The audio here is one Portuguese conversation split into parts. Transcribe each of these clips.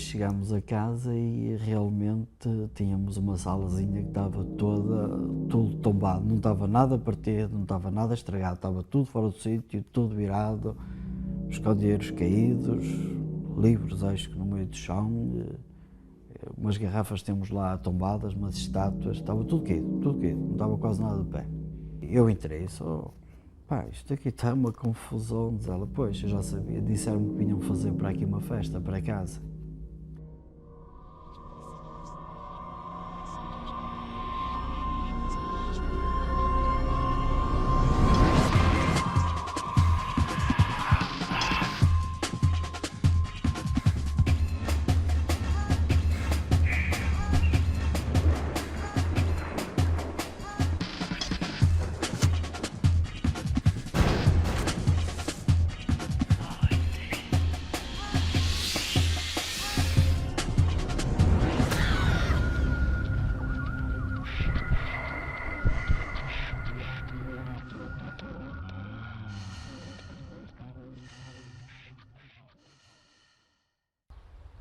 chegámos a casa e realmente tínhamos uma salazinha que estava tudo tombado, não estava nada partido, não estava nada estragado, estava tudo fora do sítio, tudo virado, os candeeiros caídos, livros acho que no meio do chão, umas garrafas temos lá tombadas, umas estátuas, estava tudo caído, não estava quase nada de pé. Eu entrei só, pá, isto aqui está uma confusão, diz ela, pois, eu já sabia, disseram-me que vinham fazer para aqui uma festa, para casa.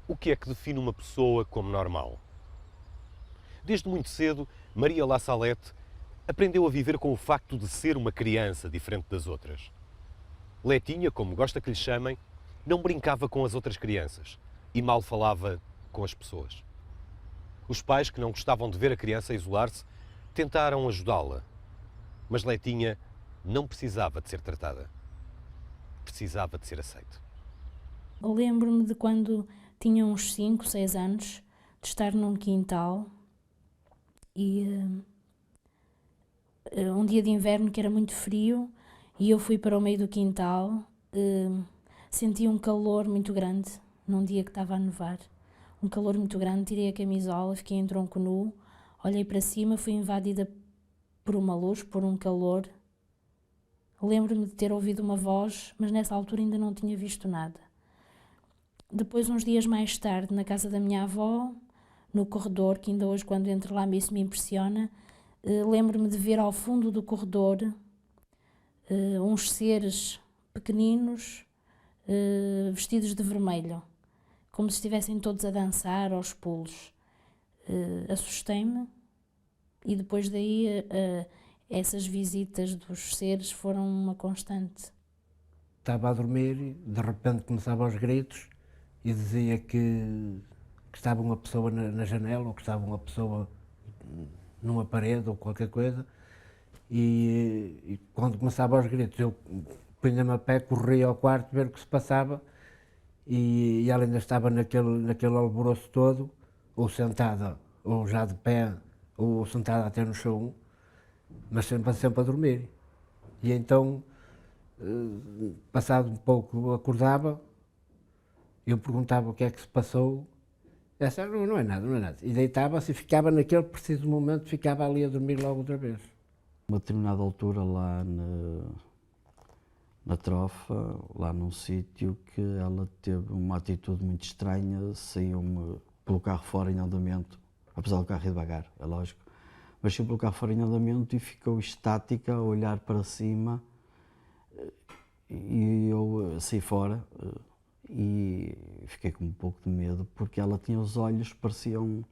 O que é que define uma pessoa como normal? Desde muito cedo, Maria La Salette aprendeu a viver com o facto de ser uma criança diferente das outras. Letinha, como gosta que lhe chamem, não brincava com as outras crianças e mal falava com as pessoas. Os pais, que não gostavam de ver a criança isolar-se, tentaram ajudá-la. Mas Letinha não precisava de ser tratada. Precisava de ser aceita. Lembro-me de quando tinha uns 5, 6 anos, de estar num quintal e um dia de inverno que era muito frio e eu fui para o meio do quintal, senti um calor muito grande num dia que estava a nevar, um calor muito grande, tirei a camisola, fiquei em tronco nu, olhei para cima, fui invadida por uma luz, por um calor. Lembro-me de ter ouvido uma voz, mas nessa altura ainda não tinha visto nada. Depois, uns dias mais tarde, na casa da minha avó, no corredor, que ainda hoje quando entro lá isso me impressiona, lembro-me de ver ao fundo do corredor uns seres pequeninos vestidos de vermelho, como se estivessem todos a dançar aos pulos. Assustei-me e depois daí essas visitas dos seres foram uma constante. Estava a dormir e de repente começava aos gritos e dizia que estava uma pessoa na janela ou que estava uma pessoa numa parede ou qualquer coisa e quando começava aos gritos eu punha-me a pé, corria ao quarto ver o que se passava e ela ainda estava naquele alvoroço todo, ou sentada ou já de pé ou sentada até no chão, mas sempre a dormir. E então, passado um pouco, acordava, eu perguntava o que é que se passou, essa não é nada, não é nada. E deitava-se e ficava naquele preciso momento, ficava ali a dormir logo outra vez. Uma determinada altura lá na Trofa, lá num sítio, que ela teve uma atitude muito estranha, saiu-me pelo carro fora em andamento, apesar do carro ir devagar, é lógico, mas saiu pelo carro fora em andamento e ficou estática a olhar para cima e eu saí fora e fiquei com um pouco de medo porque ela tinha os olhos, pareciam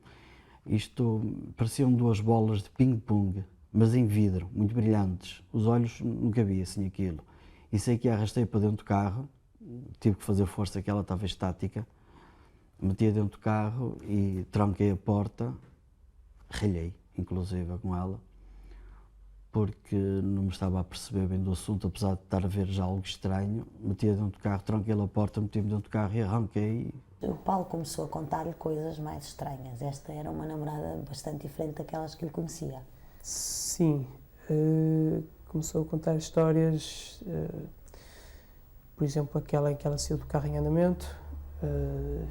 duas bolas de ping-pong, mas em vidro, muito brilhantes. Os olhos nunca vi assim aquilo. E sei que a arrastei para dentro do carro, tive que fazer força que ela estava estática, meti-a dentro do carro e tranquei a porta, ralhei, inclusive, com ela, porque não me estava a perceber bem do assunto, apesar de estar a ver já algo estranho. Meti-a dentro do carro, tranquei a porta, meti-me dentro do carro e arranquei. O Paulo começou a contar-lhe coisas mais estranhas. Esta era uma namorada bastante diferente daquelas que ele conhecia. Sim, começou a contar histórias, por exemplo, aquela em que ela saiu do carro em andamento,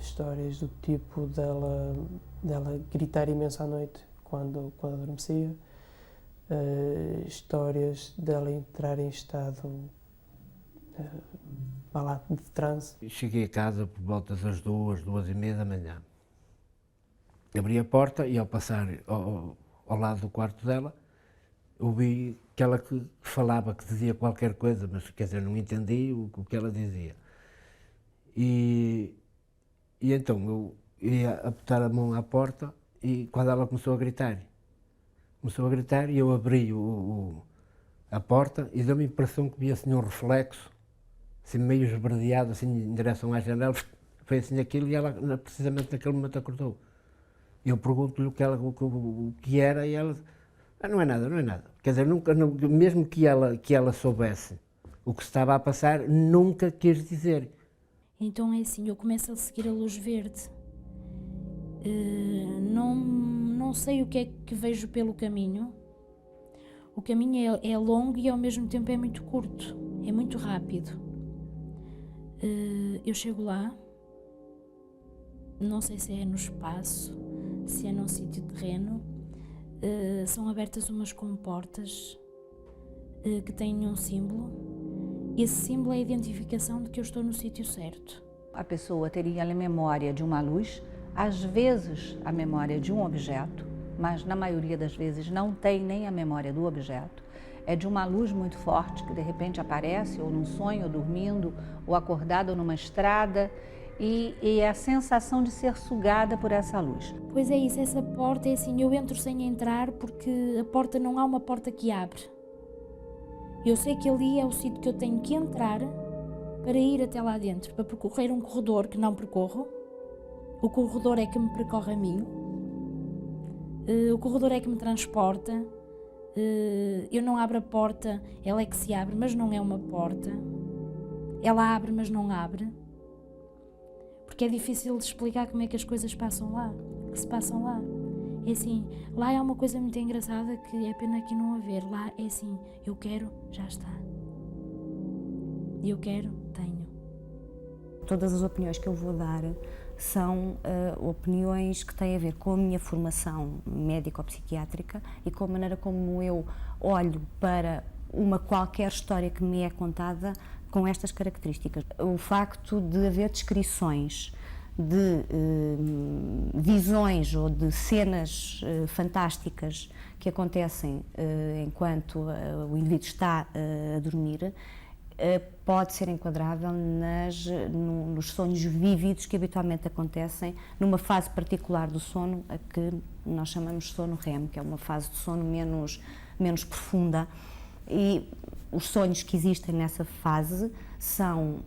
histórias do tipo dela gritar imenso à noite quando adormecia, histórias dela entrar em estado de transe. Cheguei a casa por volta das 2h30 da manhã. Abri a porta e ao passar ao lado do quarto dela, ouvi que ela que falava, que dizia qualquer coisa, mas quer dizer, não entendi o que ela dizia. E E então eu ia apertar a mão à porta e quando ela começou a gritar e eu abri a porta e deu-me a impressão que via assim um reflexo, assim meio esverdeado, assim em direção à janela, foi assim aquilo e ela precisamente naquele momento acordou. Eu pergunto-lhe o que era e ela, não é nada, não é nada. Quer dizer, nunca, mesmo que ela soubesse o que se estava a passar, nunca quis dizer. Então é assim, eu começo a seguir a luz verde. Não sei o que é que vejo pelo caminho. O caminho é longo e ao mesmo tempo é muito curto, é muito rápido. Eu chego lá, não sei se é no espaço, se é num sítio terreno. São abertas umas comportas que têm um símbolo. Esse símbolo é a identificação de que eu estou no sítio certo. A pessoa teria a memória de uma luz, às vezes a memória de um objeto, mas na maioria das vezes não tem nem a memória do objeto. É de uma luz muito forte que de repente aparece, ou num sonho, ou dormindo, ou acordada, ou numa estrada, e é a sensação de ser sugada por essa luz. Pois é isso, essa porta é assim, eu entro sem entrar porque a porta não há uma porta que abre. Eu sei que ali é o sítio que eu tenho que entrar para ir até lá dentro, para percorrer um corredor que não percorro. O corredor é que me percorre a mim. O corredor é que me transporta. Eu não abro a porta, ela é que se abre, mas não é uma porta. Ela abre, mas não abre. Porque é difícil de explicar como é que as coisas passam lá, que se passam lá. É assim, lá é uma coisa muito engraçada que é pena aqui não haver. Lá é assim, eu quero, já está. Eu quero, tenho. Todas as opiniões que eu vou dar são opiniões que têm a ver com a minha formação médico-psiquiátrica e com a maneira como eu olho para uma qualquer história que me é contada com estas características. O facto de haver descrições de visões ou de cenas fantásticas que acontecem enquanto o indivíduo está a dormir pode ser enquadrável nos sonhos vívidos que habitualmente acontecem numa fase particular do sono, a que nós chamamos de sono REM, que é uma fase de sono menos profunda. E os sonhos que existem nessa fase são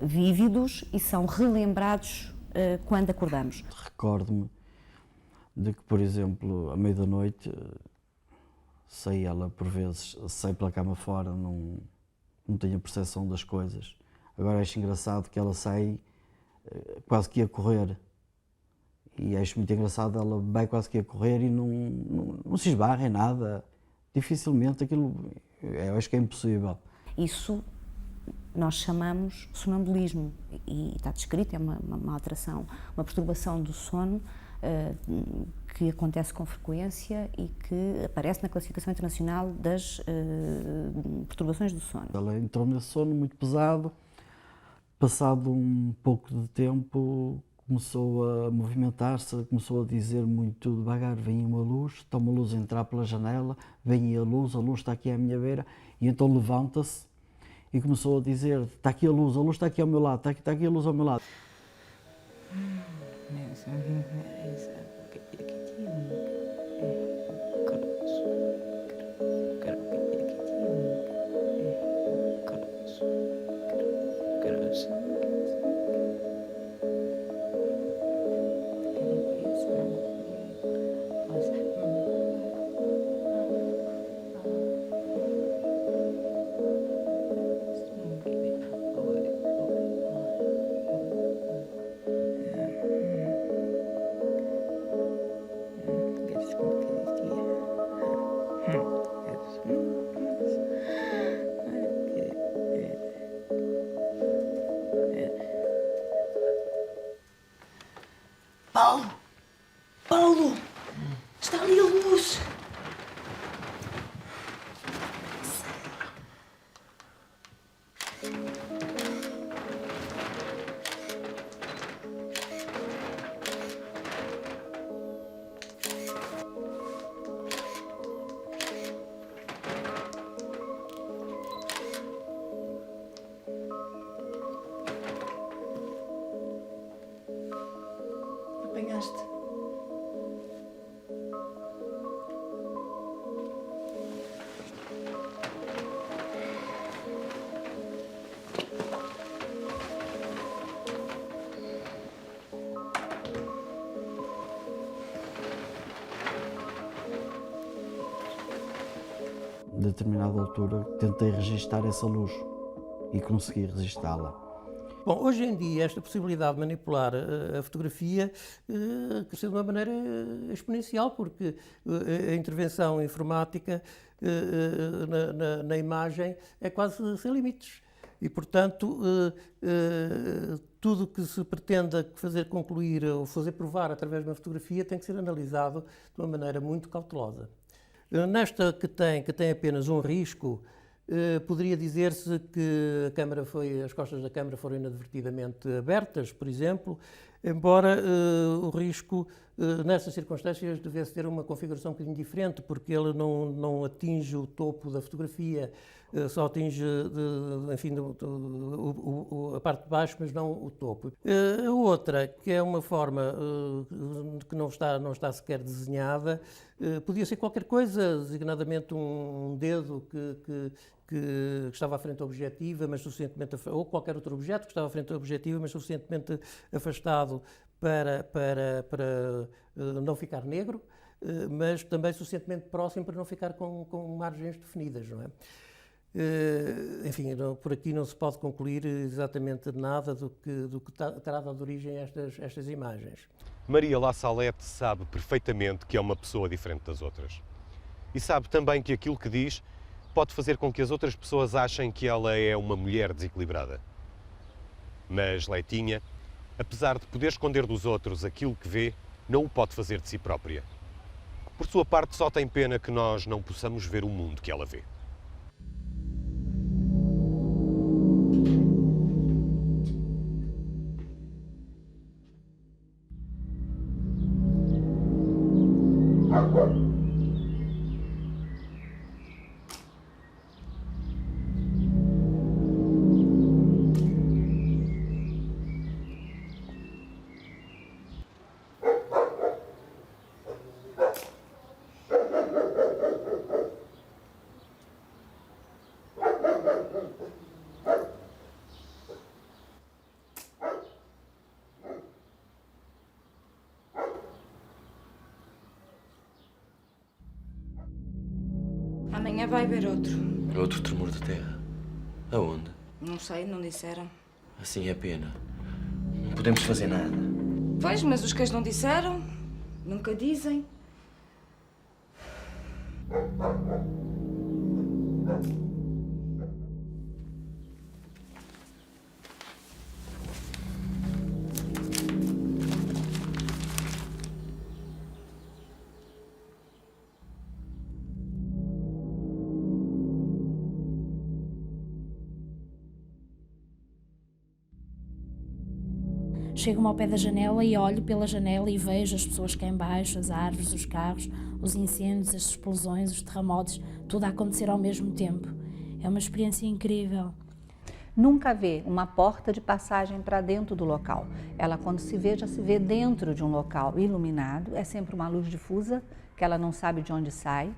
vívidos e são relembrados quando acordamos. Recordo-me de que, por exemplo, à meia da noite, ela por vezes sai pela cama fora, não tenho a percepção das coisas. Agora acho engraçado que ela sai quase que a correr. E acho muito engraçado, ela vai quase que a correr e não se esbarra em nada. Dificilmente aquilo, eu acho que é impossível. Isso nós chamamos sonambulismo e está descrito, é uma alteração, uma perturbação do sono que acontece com frequência e que aparece na classificação internacional das perturbações do sono. Ela entrou nesse sono muito pesado, passado um pouco de tempo começou a movimentar-se, começou a dizer muito devagar, vem uma luz, está uma luz a entrar pela janela, vem a luz está aqui à minha beira, e então levanta-se e começou a dizer, está aqui a luz está aqui ao meu lado, está aqui a luz ao meu lado. Paulo! Está ali a luz! chegaste? A determinada altura tentei registar essa luz e consegui registá-la. Bom, hoje em dia esta possibilidade de manipular a fotografia cresceu de uma maneira exponencial, porque a intervenção informática na imagem é quase sem limites. E, portanto, tudo o que se pretenda fazer concluir ou fazer provar através de uma fotografia tem que ser analisado de uma maneira muito cautelosa. Nesta que tem apenas um risco, poderia dizer-se que as costas da câmara foram inadvertidamente abertas, por exemplo, embora o risco, nessas circunstâncias, devesse ter uma configuração um bocadinho diferente, porque ele não atinge o topo da fotografia, só atinge, enfim, a parte de baixo, mas não o topo. A outra, que é uma forma que não está sequer desenhada, podia ser qualquer coisa, designadamente um dedo que estava à frente da objetiva, mas suficientemente, ou qualquer outro objeto que estava à frente da objetiva, mas suficientemente afastado para não ficar negro, mas também suficientemente próximo para não ficar com margens definidas, não é? Enfim, por aqui não se pode concluir exatamente nada do que terá dado origem a estas imagens. Maria La Salette sabe perfeitamente que é uma pessoa diferente das outras. E sabe também que aquilo que diz pode fazer com que as outras pessoas achem que ela é uma mulher desequilibrada. Mas Leitinha, apesar de poder esconder dos outros aquilo que vê, não o pode fazer de si própria. Por sua parte, só tem pena que nós não possamos ver o mundo que ela vê. Amanhã vai haver outro. Outro tremor de terra? Aonde? Não sei, não disseram. Assim é pena. Não podemos fazer nada. Pois, mas os cães não disseram. Nunca dizem. Chego-me ao pé da janela e olho pela janela e vejo as pessoas cá em baixo, as árvores, os carros, os incêndios, as explosões, os terremotos, tudo a acontecer ao mesmo tempo. É uma experiência incrível. Nunca vê uma porta de passagem para dentro do local. Ela, quando se vê, já se vê dentro de um local iluminado. É sempre uma luz difusa, que ela não sabe de onde sai.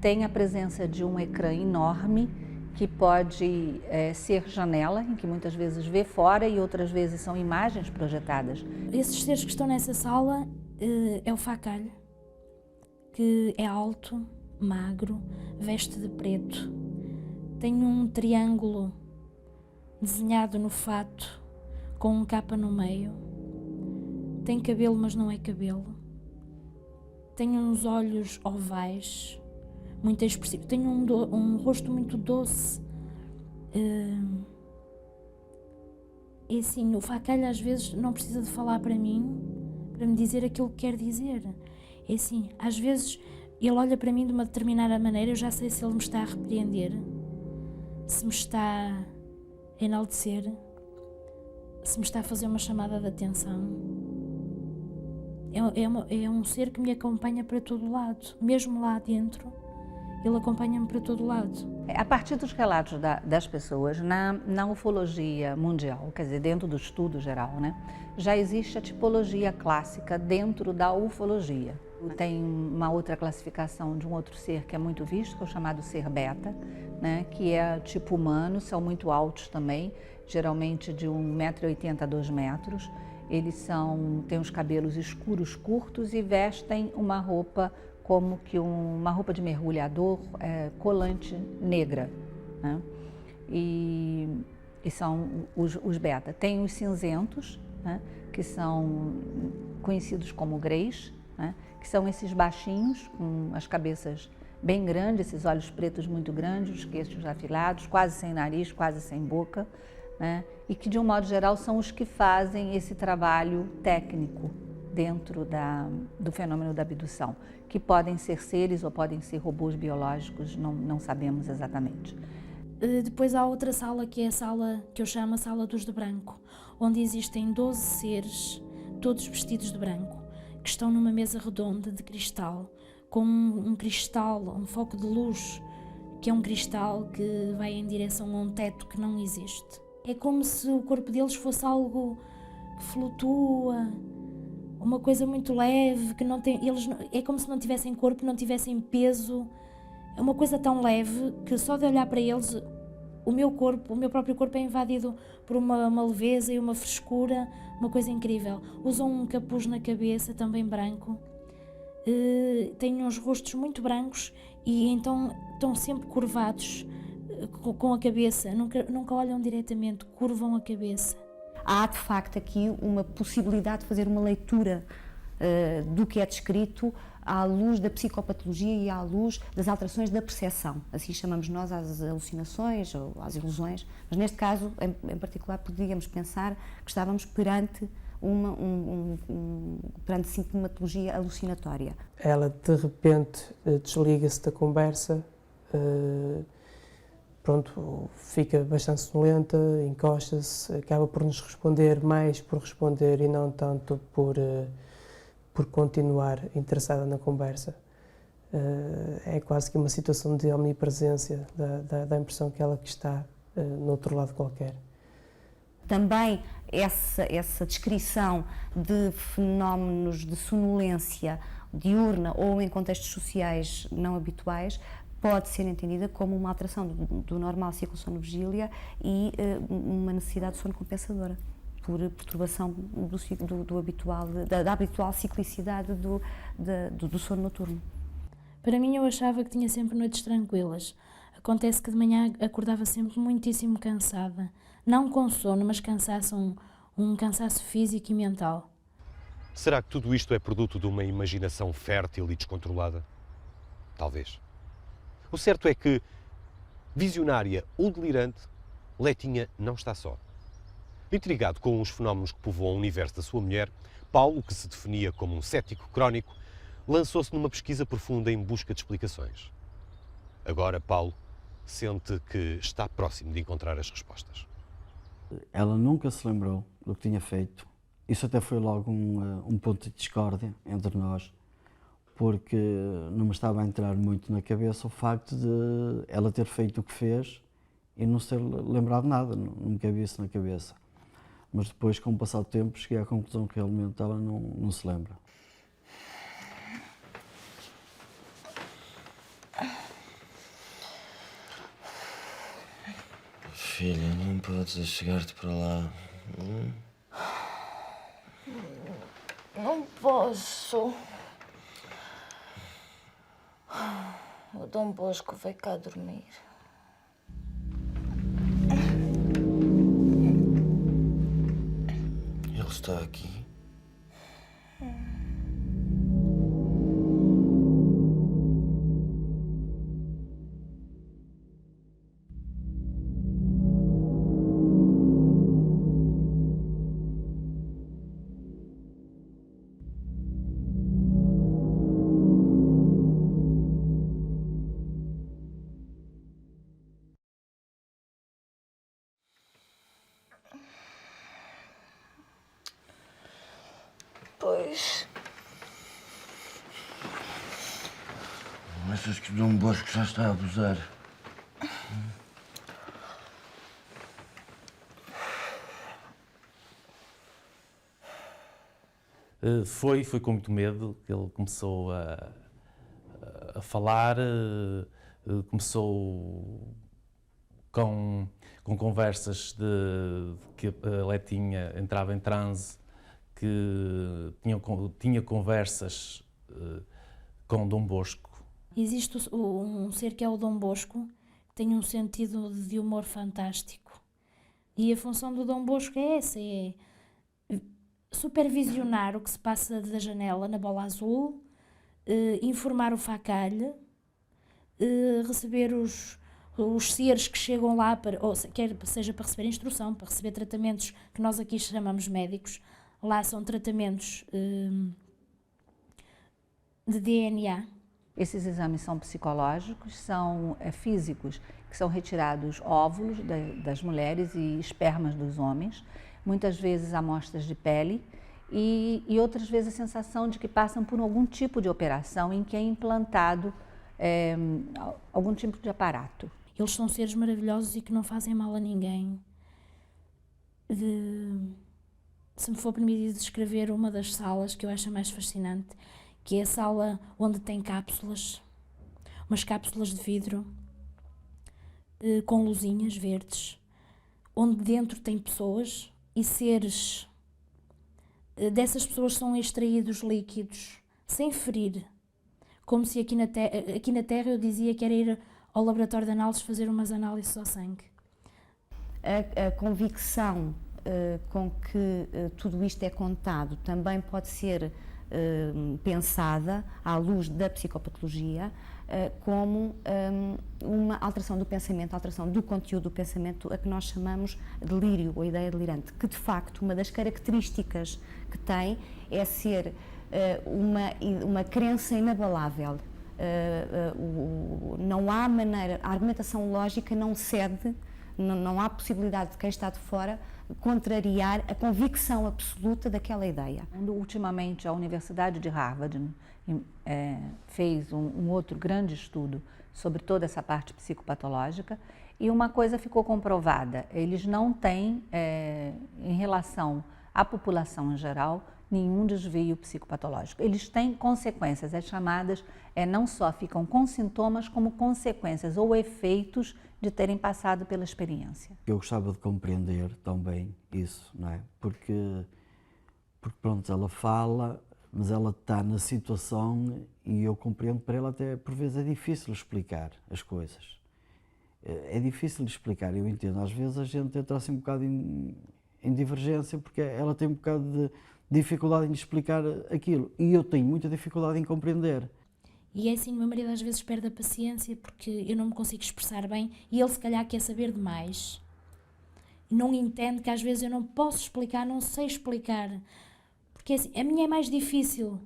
Tem a presença de um ecrã enorme, que pode ser janela, em que muitas vezes vê fora e outras vezes são imagens projetadas. Esses seres que estão nessa sala é o Facalho, que é alto, magro, veste de preto. Tem um triângulo desenhado no fato, com um capa no meio. Tem cabelo, mas não é cabelo. Tem uns olhos ovais, muito expressivo. Tem um rosto muito doce. E assim, o Facalho às vezes não precisa de falar para mim, para me dizer aquilo que quer dizer. É assim, às vezes ele olha para mim de uma determinada maneira, eu já sei se ele me está a repreender, se me está a enaltecer, se me está a fazer uma chamada de atenção. É um ser que me acompanha para todo lado, mesmo lá dentro. ele acompanha-me para todo lado. A partir dos relatos das pessoas, na ufologia mundial, quer dizer, dentro do estudo geral, né, já existe a tipologia clássica dentro da ufologia. Tem uma outra classificação de um outro ser que é muito visto, que é o chamado ser beta, né, que é tipo humano, são muito altos também, geralmente de 1,80 m a 2 metros. Eles têm os cabelos escuros, curtos e vestem uma roupa como que uma roupa de mergulhador colante negra, né? E são os beta. Tem os cinzentos, né, que são conhecidos como greys, né, que são esses baixinhos, com as cabeças bem grandes, esses olhos pretos muito grandes, os queixos afilados, quase sem nariz, quase sem boca, né, e que, de um modo geral, são os que fazem esse trabalho técnico dentro do fenômeno da abdução, que podem ser seres ou podem ser robôs biológicos, não sabemos exatamente. Depois há outra sala, que é a sala que eu chamo a Sala dos de Branco, onde existem 12 seres, todos vestidos de branco, que estão numa mesa redonda de cristal, com um cristal, um foco de luz, que é um cristal que vai em direção a um teto que não existe. É como se o corpo deles fosse algo que flutua, uma coisa muito leve, que não tem, é como se não tivessem corpo, não tivessem peso. É uma coisa tão leve que só de olhar para eles, o meu próprio corpo é invadido por uma leveza e uma frescura, uma coisa incrível. Usam um capuz na cabeça, também branco, têm uns rostos muito brancos e então estão sempre curvados com a cabeça, nunca olham diretamente, curvam a cabeça. Há, de facto, aqui uma possibilidade de fazer uma leitura do que é descrito à luz da psicopatologia e à luz das alterações da percepção. Assim chamamos nós às alucinações ou às ilusões, mas neste caso, em particular, podíamos pensar que estávamos perante perante sintomatologia alucinatória. Ela, de repente, desliga-se da conversa, pronto, fica bastante sonolenta, encosta-se, acaba por nos responder mais por responder e não tanto por continuar interessada na conversa. É quase que uma situação de omnipresença, da impressão que ela que está no outro lado qualquer. Também essa descrição de fenómenos de sonolência diurna ou em contextos sociais não habituais pode ser entendida como uma alteração do normal ciclo sono-vigília e uma necessidade de sono compensadora, por perturbação do habitual, da habitual ciclicidade do sono noturno. Para mim, eu achava que tinha sempre noites tranquilas. Acontece que de manhã acordava sempre muitíssimo cansada. Não com sono, mas cansaço, um cansaço físico e mental. Será que tudo isto é produto de uma imaginação fértil e descontrolada? Talvez. O certo é que, visionária ou delirante, Letinha não está só. Intrigado com os fenómenos que povoam o universo da sua mulher, Paulo, que se definia como um cético crónico, lançou-se numa pesquisa profunda em busca de explicações. Agora, Paulo sente que está próximo de encontrar as respostas. Ela nunca se lembrou do que tinha feito. Isso até foi logo um ponto de discórdia entre nós, porque não me estava a entrar muito na cabeça o facto de ela ter feito o que fez e não se ter lembrado de nada, não me cabia isso na cabeça. Mas depois, com o passar do tempo, cheguei à conclusão que realmente ela não se lembra. Filha, não podes chegar-te para lá. Não posso. O Dom Bosco veio cá dormir. Ele está aqui. Pois. Achas que Dom Bosco já está a abusar? Foi com muito medo que ele começou a falar, começou com conversas de que a Letinha entrava em transe, que tinha conversas com Dom Bosco. Existe um ser que é o Dom Bosco, que tem um sentido de humor fantástico. E a função do Dom Bosco é essa, é supervisionar o que se passa da janela na bola azul, informar o facalhe, receber os seres que chegam lá, quer seja para receber instrução, para receber tratamentos que nós aqui chamamos médicos. Lá são tratamentos de DNA. Esses exames são psicológicos, são físicos, que são retirados óvulos das mulheres e espermas dos homens, muitas vezes amostras de pele e outras vezes a sensação de que passam por algum tipo de operação em que é implantado algum tipo de aparato. Eles são seres maravilhosos e que não fazem mal a ninguém. Se me for permitido descrever uma das salas que eu acho mais fascinante, que é a sala onde tem cápsulas, umas cápsulas de vidro com luzinhas verdes, onde dentro tem pessoas e seres. Dessas pessoas são extraídos líquidos, sem ferir, como se aqui na Terra eu dizia que era ir ao laboratório de análises fazer umas análises ao sangue. A convicção com que tudo isto é contado também pode ser pensada, à luz da psicopatologia, como uma alteração do pensamento, alteração do conteúdo do pensamento, a que nós chamamos delírio ou ideia delirante, que de facto uma das características que tem é ser uma crença inabalável. Não há maneira, a argumentação lógica não cede, não há possibilidade de quem está de fora contrariar a convicção absoluta daquela ideia. Ultimamente, a Universidade de Harvard fez um outro grande estudo sobre toda essa parte psicopatológica e uma coisa ficou comprovada, eles não têm, em relação à população em geral, nenhum desvio psicopatológico. Eles têm consequências, as chamadas não só ficam com sintomas, como consequências ou efeitos de terem passado pela experiência. Eu gostava de compreender também isso, não é? Porque pronto, ela fala, mas ela está na situação e eu compreendo, para ela até por vezes é difícil explicar as coisas. É difícil de explicar, eu entendo. Às vezes a gente entra assim um bocado em divergência porque ela tem um bocado de dificuldade em explicar aquilo e eu tenho muita dificuldade em compreender. E é assim, o meu marido às vezes perde a paciência porque eu não me consigo expressar bem e ele se calhar quer saber demais. Não entende que às vezes eu não posso explicar, não sei explicar. Porque assim, a minha é mais difícil.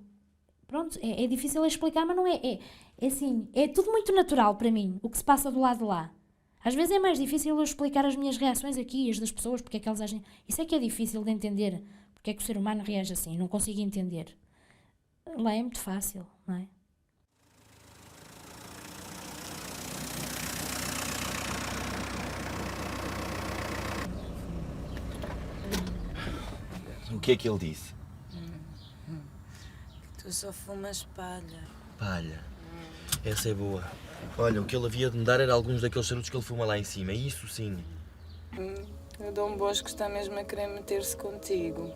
Pronto, é difícil explicar, mas não é. É assim, é tudo muito natural para mim, o que se passa do lado de lá. Às vezes é mais difícil eu explicar as minhas reações aqui, as das pessoas, porque é que elas agem. Isso é que é difícil de entender. Porque é que o ser humano reage assim, não consigo entender. Lá é muito fácil, não é? O que é que ele disse? Que tu só fumas palha. Palha. Essa é boa. Olha, o que ele havia de me dar era alguns daqueles charutos que ele fuma lá em cima. Isso sim. O Dom Bosco está mesmo a querer meter-se contigo.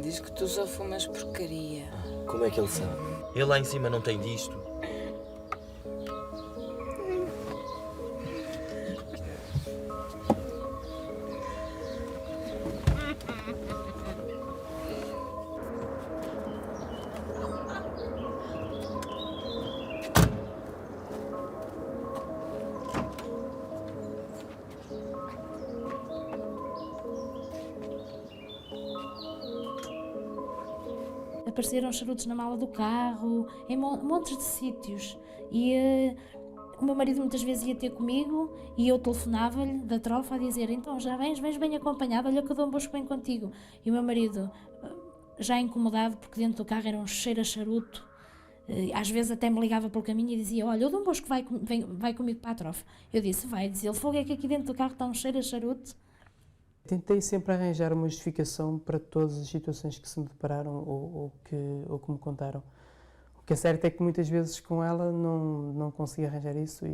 Diz que tu só fumas porcaria. Como é que ele sabe? Ele lá em cima não tem disto. Apareceram charutos na mala do carro, em montes de sítios. E o meu marido muitas vezes ia ter comigo e eu telefonava-lhe da trofa a dizer: então já vens bem acompanhado, olha que o Dom Bosco vem contigo. E o meu marido, já incomodado porque dentro do carro era um cheiro a charuto, Às vezes até me ligava pelo caminho e dizia, olha, o Dom Bosco vai comigo para a trofa. Eu disse, vai. Dizia ele, fogo, é que aqui dentro do carro está um cheiro a charuto. Tentei sempre arranjar uma justificação para todas as situações que se me depararam ou que me contaram. O que é certo é que muitas vezes com ela não consegui arranjar isso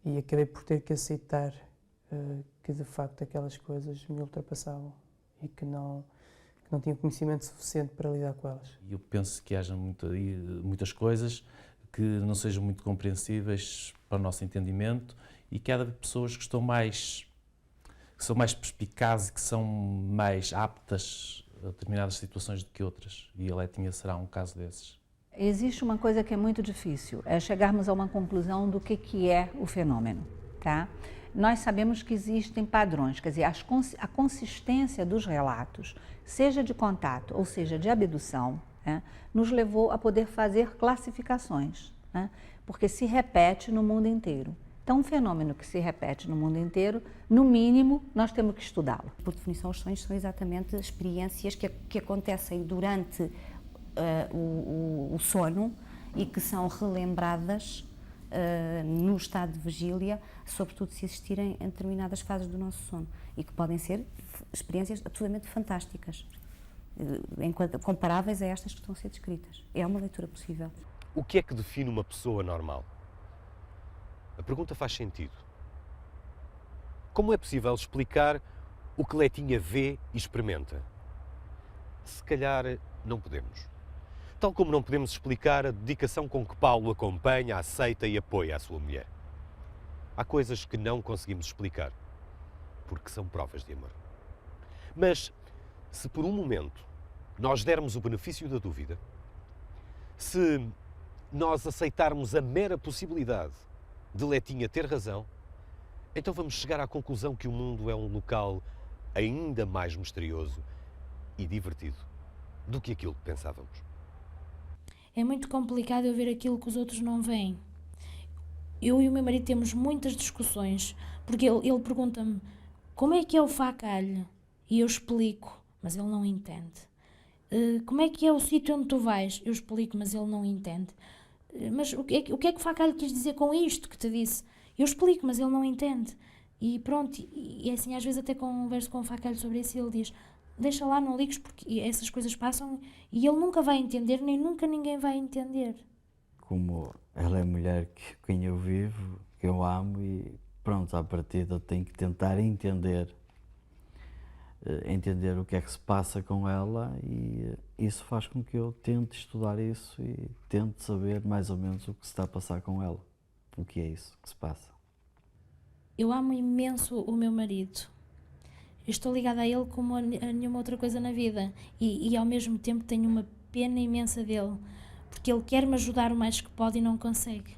e acabei por ter que aceitar que de facto aquelas coisas me ultrapassavam e que não tinha conhecimento suficiente para lidar com elas. Eu penso que haja muitas coisas que não sejam muito compreensíveis para o nosso entendimento e que há pessoas que são mais perspicazes e que são mais aptas a determinadas situações do que outras. E a Letinha será um caso desses. Existe uma coisa que é muito difícil, é chegarmos a uma conclusão do que é o fenômeno, tá? Nós sabemos que existem padrões, quer dizer, a consistência dos relatos, seja de contato ou seja de abdução, né, nos levou a poder fazer classificações, né, porque se repete no mundo inteiro. Então, um fenômeno que se repete no mundo inteiro, no mínimo, nós temos que estudá-lo. Por definição, os sonhos são exatamente experiências que acontecem durante o sono e que são relembradas no estado de vigília, sobretudo se existirem em determinadas fases do nosso sono, e que podem ser experiências absolutamente fantásticas, comparáveis a estas que estão a ser descritas. É uma leitura possível. O que é que define uma pessoa normal? A pergunta faz sentido. Como é possível explicar o que Letinha vê e experimenta? Se calhar não podemos. Tal como não podemos explicar a dedicação com que Paulo acompanha, aceita e apoia a sua mulher. Há coisas que não conseguimos explicar, porque são provas de amor. Mas, se por um momento nós dermos o benefício da dúvida, se nós aceitarmos a mera possibilidade de Letinha ter razão, então vamos chegar à conclusão que o mundo é um local ainda mais misterioso e divertido do que aquilo que pensávamos. É muito complicado eu ver aquilo que os outros não veem. Eu e o meu marido temos muitas discussões, porque ele pergunta-me como é que é o facalho? E eu explico, mas ele não entende. Como é que é o sítio onde tu vais? Eu explico, mas ele não entende. Mas o que é que o facalho quis dizer com isto que te disse? Eu explico, mas ele não entende. E pronto, e assim às vezes até converso com o facalho sobre isso e ele diz, deixa lá, não ligues, porque essas coisas passam e ele nunca vai entender, nem nunca ninguém vai entender. Como ela é a mulher com quem eu vivo, que eu amo e pronto, à partida tenho que tentar entender o que é que se passa com ela e isso faz com que eu tente estudar isso e tente saber mais ou menos o que se está a passar com ela, o que é isso que se passa. Eu amo imenso o meu marido. Eu estou ligada a ele como a nenhuma outra coisa na vida e ao mesmo tempo tenho uma pena imensa dele, porque ele quer me ajudar o mais que pode e não consegue.